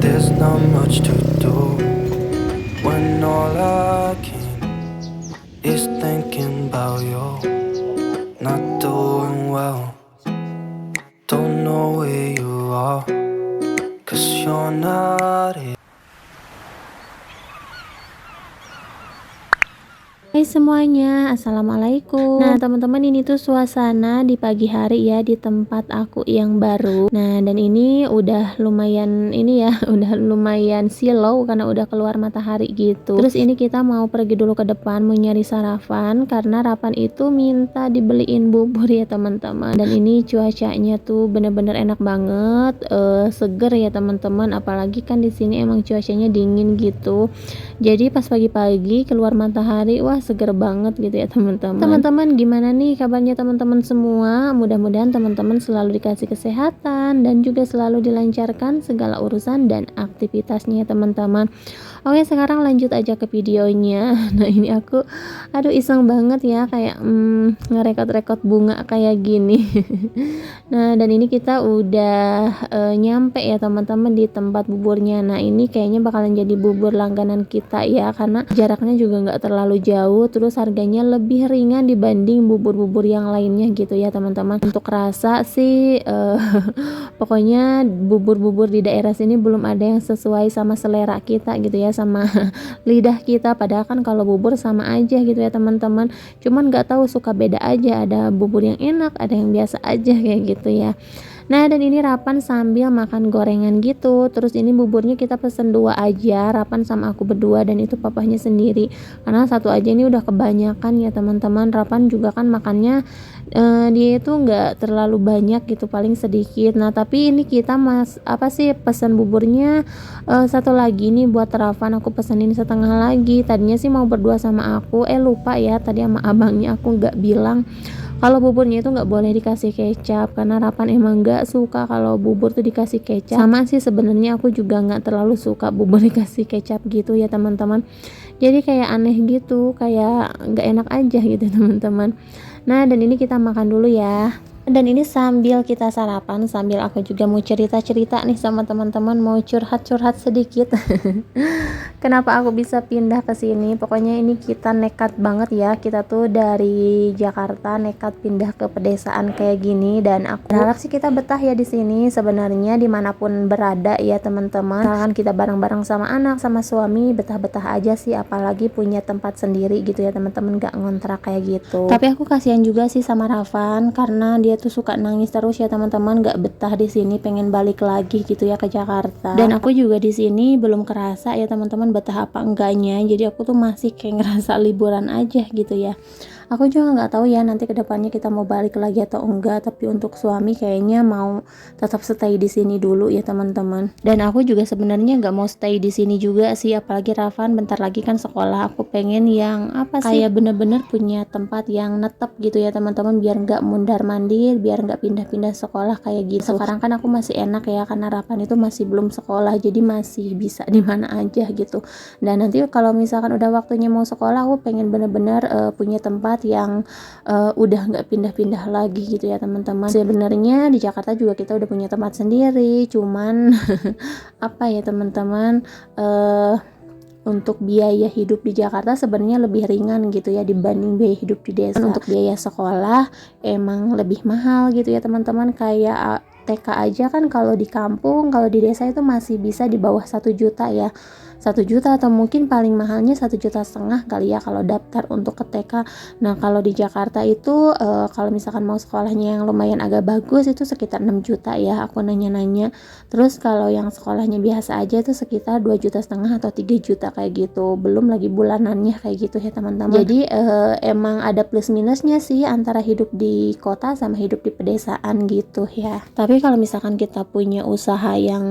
There's not much to do when all I can is thinking about you. Not doing well, don't know where you are, 'cause you're not here. Hai semuanya, assalamualaikum. Nah teman-teman, ini tuh suasana di pagi hari ya di tempat aku yang baru. Nah dan ini udah lumayan ini ya udah lumayan silau karena udah keluar matahari gitu. Terus ini kita mau pergi dulu ke depan mau nyari sarapan karena Rapan itu minta dibeliin bubur ya teman-teman. Dan ini cuacanya tuh bener-bener enak banget, seger ya teman-teman. Apalagi kan di sini emang cuacanya dingin gitu. Jadi pas pagi-pagi keluar matahari, wah seger banget gitu ya teman-teman. Teman-teman gimana nih kabarnya teman-teman semua? Mudah-mudahan teman-teman selalu dikasih kesehatan dan juga selalu dilancarkan segala urusan dan aktivitasnya ya teman-teman. Oke, sekarang lanjut aja ke videonya. Nah ini aku aduh iseng banget ya kayak ngerekod-rekod bunga kayak gini. Nah dan ini kita udah nyampe ya teman-teman di tempat buburnya. Nah ini kayaknya bakalan jadi bubur langganan kita ya, karena jaraknya juga nggak terlalu jauh, terus harganya lebih ringan dibanding bubur-bubur yang lainnya gitu ya teman-teman. Untuk rasa sih pokoknya bubur-bubur di daerah sini belum ada yang sesuai sama selera kita gitu ya, sama lidah kita. Padahal kan kalau bubur sama aja gitu ya teman-teman, cuman nggak tahu suka beda aja, ada bubur yang enak ada yang biasa aja kayak gitu ya. Nah dan ini Rapan sambil makan gorengan gitu. Terus ini buburnya kita pesen 2 aja, Rapan sama aku berdua, dan itu papahnya sendiri karena satu aja ini udah kebanyakan ya teman-teman. Rapan juga kan makannya dia itu nggak terlalu banyak gitu, paling sedikit. Nah tapi ini kita pesan buburnya satu lagi nih buat Rapan, aku pesenin setengah lagi. Tadinya sih mau berdua sama aku, lupa ya tadi sama abangnya aku nggak bilang kalau buburnya itu nggak boleh dikasih kecap, karena Rapan emang nggak suka kalau bubur tuh dikasih kecap. Sama sih sebenarnya aku juga nggak terlalu suka bubur dikasih kecap gitu ya teman-teman. Jadi kayak aneh gitu, kayak nggak enak aja gitu teman-teman. Nah dan ini kita makan dulu ya. Dan ini sambil kita sarapan, sambil aku juga mau cerita-cerita nih sama teman-teman, mau curhat-curhat sedikit. Kenapa aku bisa pindah ke sini? Pokoknya ini kita nekat banget ya. Kita tuh dari Jakarta nekat pindah ke pedesaan kayak gini, dan aku berharap sih kita betah ya di sini. Sebenarnya dimanapun berada ya teman-teman, kan kita bareng-bareng sama anak sama suami, betah-betah aja sih. Apalagi punya tempat sendiri gitu ya teman-teman, gak ngontrak kayak gitu. Tapi aku kasihan juga sih sama Ravan karena dia tuh suka nangis terus ya teman-teman, gak betah di sini, pengen balik lagi gitu ya ke Jakarta. Dan aku juga di sini belum kerasa ya teman-teman betah apa enggaknya, jadi aku tuh masih kayak ngerasa liburan aja gitu ya. Aku juga nggak tahu ya nanti kedepannya kita mau balik lagi atau enggak, tapi untuk suami kayaknya mau tetap stay di sini dulu ya teman-teman. Dan aku juga sebenarnya nggak mau stay di sini juga sih, apalagi Ravan bentar lagi kan sekolah. Aku pengen yang kayak bener-bener punya tempat yang netep gitu ya teman-teman, biar nggak mundar mandir, biar nggak pindah-pindah sekolah kayak gitu. Sekarang kan aku masih enak ya karena Ravan itu masih belum sekolah, jadi masih bisa di mana aja gitu. Dan nanti kalau misalkan udah waktunya mau sekolah, aku pengen bener-bener punya tempat yang udah nggak pindah-pindah lagi gitu ya teman-teman. Sebenarnya di Jakarta juga kita udah punya tempat sendiri, cuman apa ya teman-teman, untuk biaya hidup di Jakarta sebenarnya lebih ringan gitu ya dibanding biaya hidup di desa. Untuk biaya sekolah emang lebih mahal gitu ya teman-teman. Kayak TK aja kan kalau di kampung, kalau di desa itu masih bisa di bawah 1 juta ya, 1 juta atau mungkin paling mahalnya 1,5 juta kali ya kalau daftar untuk ke TK. Nah kalau di Jakarta itu kalau misalkan mau sekolahnya yang lumayan agak bagus itu sekitar 6 juta ya, aku nanya-nanya. Terus kalau yang sekolahnya biasa aja itu sekitar 2,5 juta atau 3 juta kayak gitu, belum lagi bulanannya kayak gitu ya teman-teman. Jadi emang ada plus minusnya sih antara hidup di kota sama hidup di pedesaan gitu ya. Tapi kalau misalkan kita punya usaha yang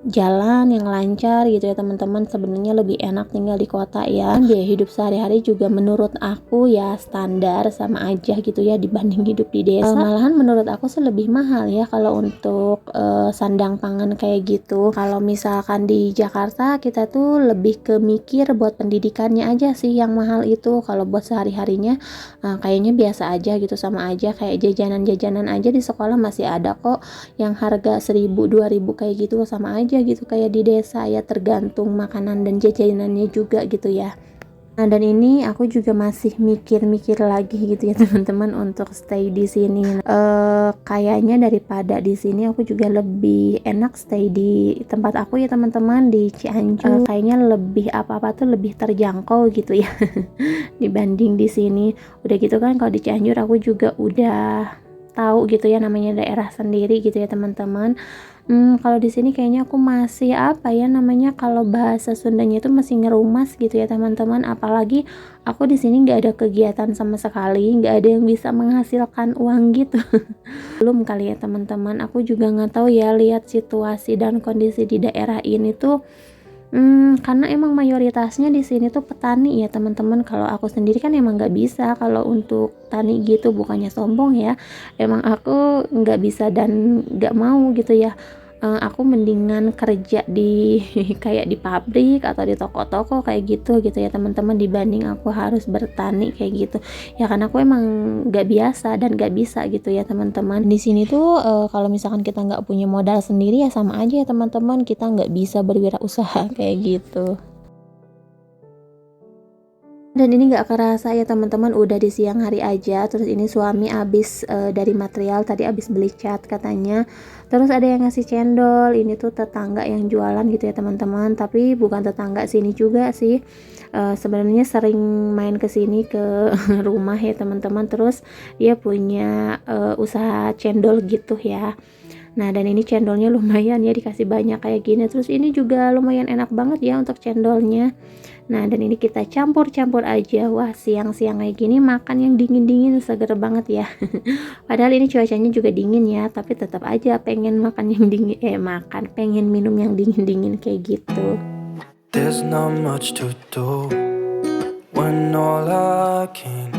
jalan, yang lancar gitu ya teman-teman, sebenarnya lebih enak tinggal di kota ya. Biaya hidup sehari-hari juga menurut aku ya standar sama aja gitu ya dibanding hidup di desa. Malahan menurut aku sih lebih mahal ya kalau untuk sandang pangan kayak gitu. Kalau misalkan di Jakarta kita tuh lebih ke mikir buat pendidikannya aja sih yang mahal itu. Kalau buat sehari-harinya kayaknya biasa aja gitu, sama aja kayak jajanan-jajanan aja di sekolah masih ada kok yang harga 1.000 2.000 kayak gitu, sama aja gitu kayak di desa ya, tergantung makanan dan jajanannya juga gitu ya. Nah, dan ini aku juga masih mikir-mikir lagi gitu ya teman-teman untuk stay di sini. Kayaknya daripada di sini aku juga lebih enak stay di tempat aku ya teman-teman, di Cianjur. Kayaknya lebih apa-apa tuh lebih terjangkau gitu ya dibanding di sini. Udah gitu kan kalau di Cianjur aku juga udah tahu gitu ya namanya daerah sendiri gitu ya teman-teman. Kalau di sini kayaknya aku masih apa ya namanya, kalau bahasa Sundanya itu masih ngerumas gitu ya teman-teman. Apalagi aku di sini nggak ada kegiatan sama sekali, nggak ada yang bisa menghasilkan uang gitu. Belum kali ya teman-teman. Aku juga nggak tahu ya, lihat situasi dan kondisi di daerah ini tuh. Karena emang mayoritasnya di sini tuh petani ya teman-teman. Kalau aku sendiri kan emang nggak bisa kalau untuk tani gitu, bukannya sombong ya. Emang aku nggak bisa dan nggak mau gitu ya. Aku mendingan kerja di kayak di pabrik atau di toko-toko kayak gitu gitu ya teman-teman, dibanding aku harus bertani kayak gitu. Ya karena aku emang nggak biasa dan nggak bisa gitu ya teman-teman. Di sini tuh kalau misalkan kita nggak punya modal sendiri ya sama aja ya teman-teman, kita nggak bisa berwirausaha kayak gitu. Dan ini nggak kerasa ya teman-teman, udah di siang hari aja. Terus ini suami abis dari material tadi, abis beli cat katanya. Terus ada yang ngasih cendol, ini tuh tetangga yang jualan gitu ya teman-teman. Tapi bukan tetangga sini juga sih. Sebenarnya sering main ke sini ke rumah ya teman-teman. Terus dia punya usaha cendol gitu ya. Nah, dan ini cendolnya lumayan ya, dikasih banyak kayak gini. Terus ini juga lumayan enak banget ya untuk cendolnya. Nah, dan ini kita campur-campur aja. Wah, siang-siang kayak gini makan yang dingin-dingin seger banget ya. Padahal ini cuacanya juga dingin ya, tapi tetap aja pengen makan yang dingin, pengen minum yang dingin-dingin kayak gitu. There's not much to do when all I can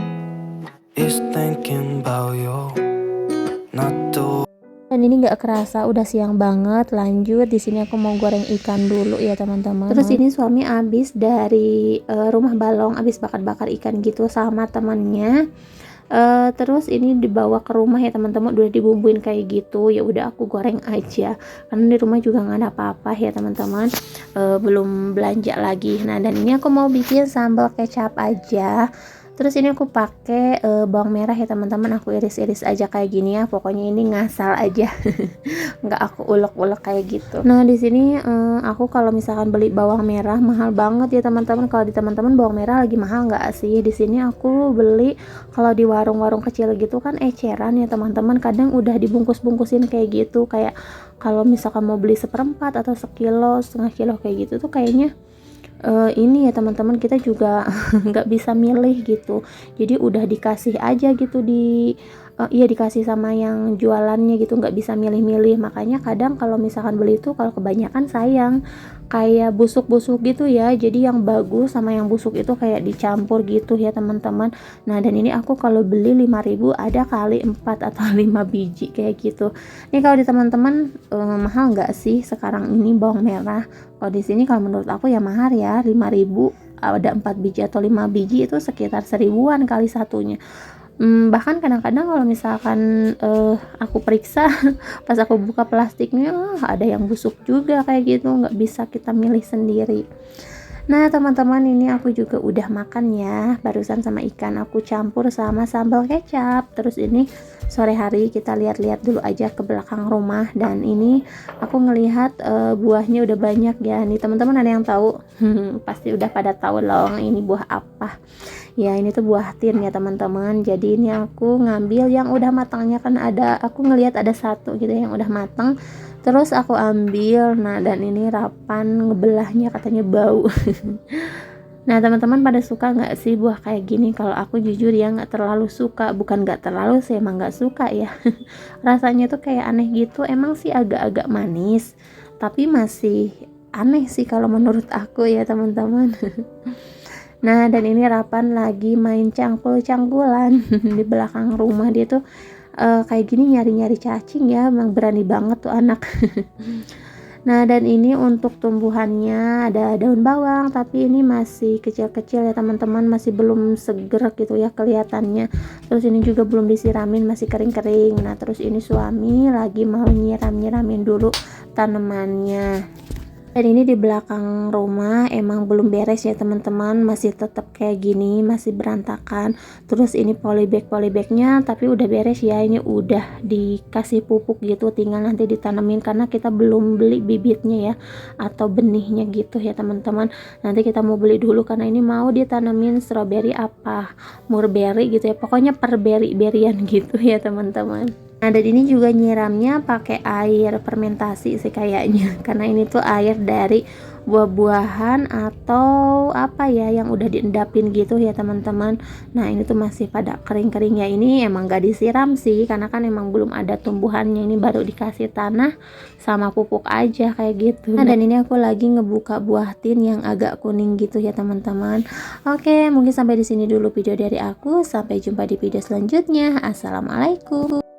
is thinking about you. Not to. Dan ini nggak kerasa udah siang banget. Lanjut di sini aku mau goreng ikan dulu ya teman-teman. Terus ini suami abis dari rumah Balong, abis bakar-bakar ikan gitu sama temannya. Terus ini dibawa ke rumah ya teman-teman, udah dibumbuin kayak gitu. Ya udah aku goreng aja karena di rumah juga nggak ada apa-apa ya teman-teman. Belum belanja lagi. Nah, dan ini aku mau bikin sambal kecap aja. Terus ini aku pakai bawang merah ya teman-teman, aku iris-iris aja kayak gini ya. Pokoknya ini ngasal aja. Nggak aku ulek-ulek kayak gitu. Nah, di sini aku kalau misalkan beli bawang merah mahal banget ya teman-teman. Kalau di teman-teman bawang merah lagi mahal nggak sih? Di sini aku beli kalau di warung-warung kecil gitu kan eceran ya teman-teman. Kadang udah dibungkus-bungkusin kayak gitu. Kayak kalau misalkan mau beli 1/4 atau sekilo, setengah kilo kayak gitu tuh kayaknya ini ya teman-teman, kita juga nggak bisa milih gitu. Jadi udah dikasih aja gitu iya dikasih sama yang jualannya gitu, nggak bisa milih-milih. Makanya kadang kalau misalkan beli itu kalau kebanyakan sayang, kayak busuk-busuk gitu ya. Jadi yang bagus sama yang busuk itu kayak dicampur gitu ya teman-teman. Nah, dan ini aku kalau beli 5.000 ada kali 4 atau 5 biji kayak gitu. Ini kalau di teman-teman mahal nggak sih sekarang ini bawang merah? Kalau di sini kalau menurut aku ya mahal ya, 5.000 ada 4 biji atau 5 biji itu sekitar 1.000-an kali satunya. Bahkan kadang-kadang kalau misalkan aku periksa pas aku buka plastiknya ada yang busuk juga kayak gitu, nggak bisa kita milih sendiri. Nah teman-teman, ini aku juga udah makan ya barusan sama ikan aku campur sama sambal kecap. Terus ini sore hari kita lihat-lihat dulu aja ke belakang rumah, dan ini aku ngelihat buahnya udah banyak ya. Nih teman-teman ada yang tahu? Pasti udah pada tahu loh ini buah apa. Ya ini tuh buah tin ya teman-teman. Jadi ini aku ngambil yang udah matangnya, kan ada, aku ngelihat ada satu gitu yang udah matang. Terus aku ambil. Nah, dan ini Rapan ngebelahnya katanya bau. Nah teman-teman, pada suka nggak sih buah kayak gini? Kalau aku jujur ya nggak terlalu suka. Bukan nggak terlalu sih, emang nggak suka ya. Rasanya tuh kayak aneh gitu. Emang sih agak-agak manis, tapi masih aneh sih kalau menurut aku ya teman-teman. Nah, dan ini Rapan lagi main cangkul-cangkulan di belakang rumah. Dia tuh kayak gini nyari-nyari cacing ya, emang berani banget tuh anak. Nah, dan ini untuk tumbuhannya ada daun bawang, tapi ini masih kecil-kecil ya teman-teman, masih belum seger gitu ya kelihatannya. Terus ini juga belum disiramin, masih kering-kering. Nah, terus ini suami lagi mau nyiramin dulu tanamannya. Dan ini di belakang rumah emang belum beres ya teman-teman, masih tetap kayak gini, masih berantakan. Terus ini polybagnya tapi udah beres ya, ini udah dikasih pupuk gitu, tinggal nanti ditanemin karena kita belum beli bibitnya ya atau benihnya gitu ya teman-teman. Nanti kita mau beli dulu karena ini mau ditanemin strawberry apa mulberry gitu ya, pokoknya per berry-berryan gitu ya teman-teman. Nah, dan ini juga nyiramnya pakai air fermentasi sih kayaknya, karena ini tuh air dari buah-buahan atau apa ya yang udah diendapin gitu ya teman-teman. Nah, ini tuh masih pada kering-kering ya, ini emang gak disiram sih karena kan emang belum ada tumbuhannya, ini baru dikasih tanah sama pupuk aja kayak gitu. Nah, dan ini aku lagi ngebuka buah tin yang agak kuning gitu ya teman-teman. Oke, mungkin sampai di sini dulu video dari aku, sampai jumpa di video selanjutnya. Assalamualaikum.